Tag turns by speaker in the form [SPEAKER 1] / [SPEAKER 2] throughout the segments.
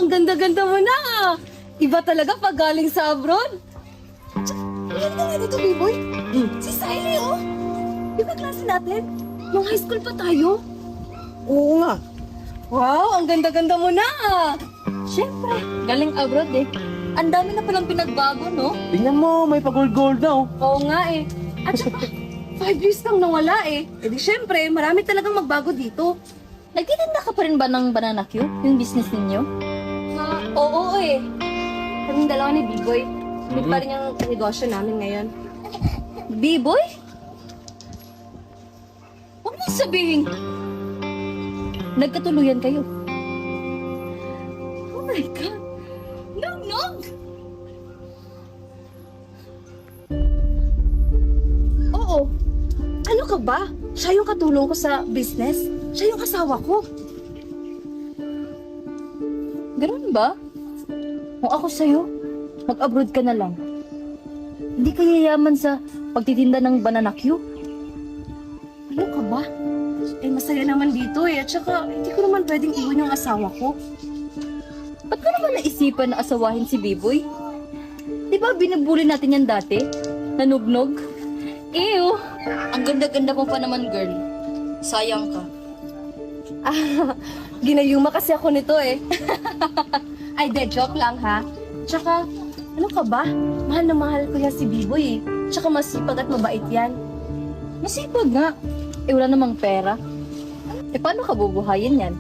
[SPEAKER 1] ang ganda-ganda mo na. Iba talaga pag galing sa abroad. Ano ka nga dito, B-boy? Si Siley, oh. Di ba klase natin? Nung high school pa tayo.
[SPEAKER 2] Oo nga.
[SPEAKER 1] Wow, ang ganda-ganda mo na. Siyempre, galing abroad eh. Ang dami na palang pinagbago, no?
[SPEAKER 2] Tingnan mo, may pa-gold-gold na oh.
[SPEAKER 1] Oo nga eh. At saka, 5 years kang nawala eh. E di syempre, marami talagang magbago dito.
[SPEAKER 3] Nagtitinda ka pa rin ba ng banana Q? Yung business ninyo?
[SPEAKER 1] Oo eh. Kaming dalawa ni B-Boy. Hindi pa rin yung negosyo namin ngayon.
[SPEAKER 3] B-boy? Huwag mo sabihin. Nagkatuluyan kayo.
[SPEAKER 1] Oh my God! Nog-nog! Oo. Ano ka ba? Siya yung katulong ko sa business. Siya yung asawa ko.
[SPEAKER 3] Ganun ba? Kung ako sa'yo, mag-abroad ka na lang. Hindi ka yayaman sa pagtitinda ng banana Q.
[SPEAKER 1] Ano ka ba? Eh, masaya naman dito eh. At saka, hindi ko naman pwedeng iwan yung asawa ko.
[SPEAKER 3] Ba't ka naman naisipan na asawahin si B-boy? Di ba binubuli natin yan dati? Nanugnog? Ew! Ang ganda-ganda mo pa naman, girl. Sayang ka.
[SPEAKER 1] Ginayuma kasi ako nito eh. Ay, joke lang ha. Tsaka, ano ka ba? Mahal na mahal ko yan si B-boy eh. Tsaka masipag at mabait yan.
[SPEAKER 3] Masipag nga. Eh, wala namang pera. Eh, paano ka bubuhayin yan?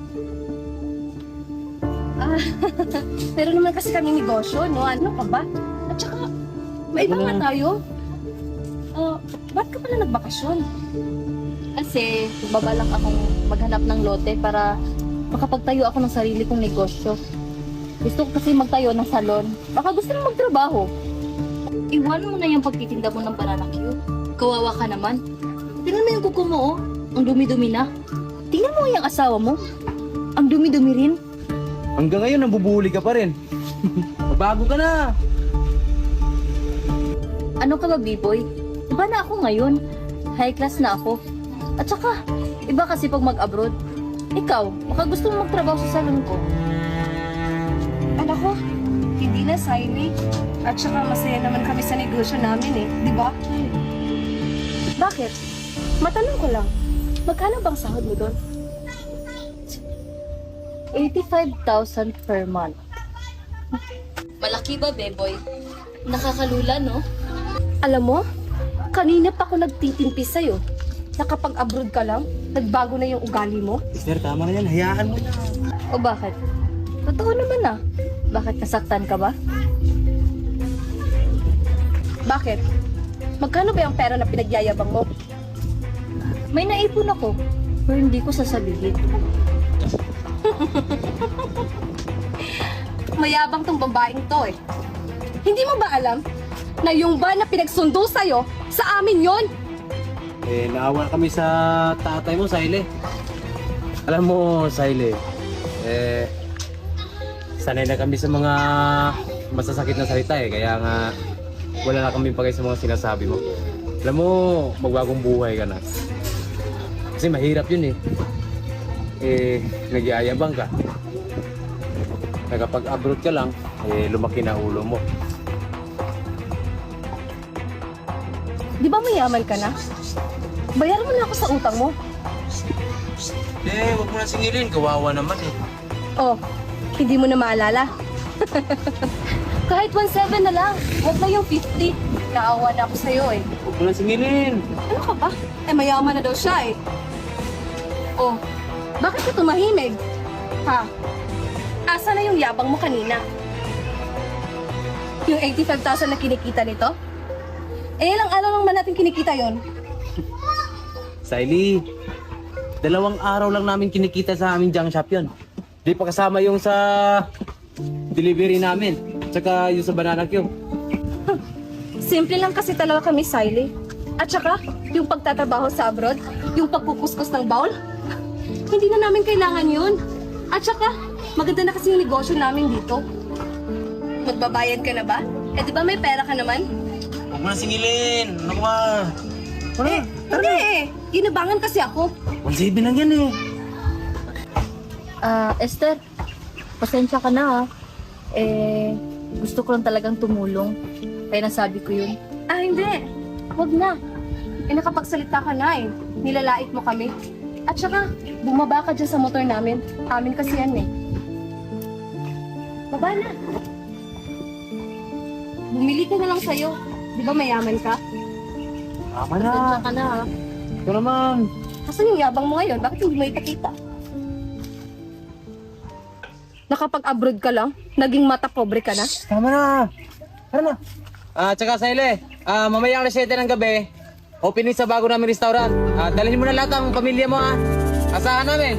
[SPEAKER 1] Pero naman kasi kami negosyo, no? Ano ka ba? At saka, may iba nga tayo. Ba't ka pala nagbakasyon?
[SPEAKER 3] Kasi, babalak akong maghanap ng lote para makapagtayo ako ng sarili kong negosyo. Gusto ko kasi magtayo ng salon. Baka gusto mo magtrabaho. Iwan mo na yung pagtitinda mo ng banana Q. Kawawa ka naman. Tingnan mo yung kuko mo, oh. Ang dumi-dumi na. Tingnan mo yung asawa mo. Ang dumi-dumi rin.
[SPEAKER 2] Hanggang ngayon, nabubuhuli ka pa rin. Magbago ka na.
[SPEAKER 3] Ano ka ba, B-boy? Iba na ako ngayon. High class na ako. At saka, iba kasi pag mag-abroad. Ikaw, baka gusto mo magtrabaho sa salon ko.
[SPEAKER 1] Anak ko, hindi na Siley. At saka masaya naman kami sa negosyo namin eh. Di ba? Bakit? Matanong ko lang. Magkano bang sahod mo doon?
[SPEAKER 3] 85,000 per month. Malaki ba, B-boy? Nakakalula, no?
[SPEAKER 1] Alam mo, kanina pa ako nagtitimpi sa'yo. Na kapag abroad ka lang, nagbago na yung ugali mo.
[SPEAKER 2] Mister, tama na yan. Hayaan mo na.
[SPEAKER 3] O bakit? Totoo naman ah. Bakit nasaktan ka ba?
[SPEAKER 1] Bakit? Magkano ba yung pera na pinagyayabang mo?
[SPEAKER 3] May naipon ako, pero hindi ko sasabihin.
[SPEAKER 1] Mayabang tong babaeng to eh. Hindi mo ba alam na yung ba na pinagsundo sa'yo, sa amin yon?
[SPEAKER 2] Eh, naawa kami sa tatay mo, Siley. Alam mo, Siley, sanay na kami sa mga masasakit na salita eh. Kaya nga, wala na kami pagay sa mga sinasabi mo. Alam mo, magbagong buhay ka na. Kasi mahirap yun eh. Nagyayabang ka. Kapag abroad ka lang, lumaki na ulo mo.
[SPEAKER 1] Di ba mayaman ka na? Bayaran mo na ako sa utang mo.
[SPEAKER 2] Huwag mo na singilin. Kawawa naman eh.
[SPEAKER 1] Oh, hindi mo na maalala. Kahit 1.7 na lang, huwag na yung 50. Naawa na ako sa'yo eh.
[SPEAKER 2] Huwag mo na singilin.
[SPEAKER 1] Ano ka ba? Eh, mayaman na daw siya eh. Oh, bakit ka tumahimig? Ha? Asa na yung yabang mo kanina? Yung 85,000 na kinikita nito? Eh, ilang araw lang ba natin kinikita yon?
[SPEAKER 2] Siley, 2 araw lang namin kinikita sa aming junk shop yun. Di pa kasama yung sa delivery namin. Tsaka yung sa banana Q.
[SPEAKER 1] Simple lang kasi talaga kami, Siley. At saka, yung pagtatrabaho sa abroad, yung pagkukuskus ng bowl, hindi na namin kailangan yun. At saka, maganda na kasi yung negosyo namin dito. Magbabayad ka na ba? Eh, di ba may pera ka naman?
[SPEAKER 2] Huwag mo na singilin. Ano ka?
[SPEAKER 1] Hindi eh. Ginabangan kasi ako.
[SPEAKER 2] 1.7 lang yan eh.
[SPEAKER 3] Esther, pasensya ka na ha. Gusto ko lang talagang tumulong. Kaya nasabi ko yun.
[SPEAKER 1] Ah, hindi. Huwag na. Nakapagsalita ka na eh. Nilalait mo kami. At saka, bumaba ka dyan sa motor namin. Amin kasi yan eh. Baba na. Bumili ko na lang sa'yo. Di ba mayaman ka?
[SPEAKER 2] Tama
[SPEAKER 3] Pasensya ka na ha.
[SPEAKER 2] Ito naman.
[SPEAKER 1] Kaso yung yabang mo ngayon, bakit hindi mo ipakita? Nakapag-abroad ka lang? Naging mata pobre ka na?
[SPEAKER 2] Tama na. Tara na. Tsaka Saile, mamaya alas 7 ng gabi, opening sa bago namin restaurant. Dalhin mo na lahat ang pamilya mo ha. Asahan namin.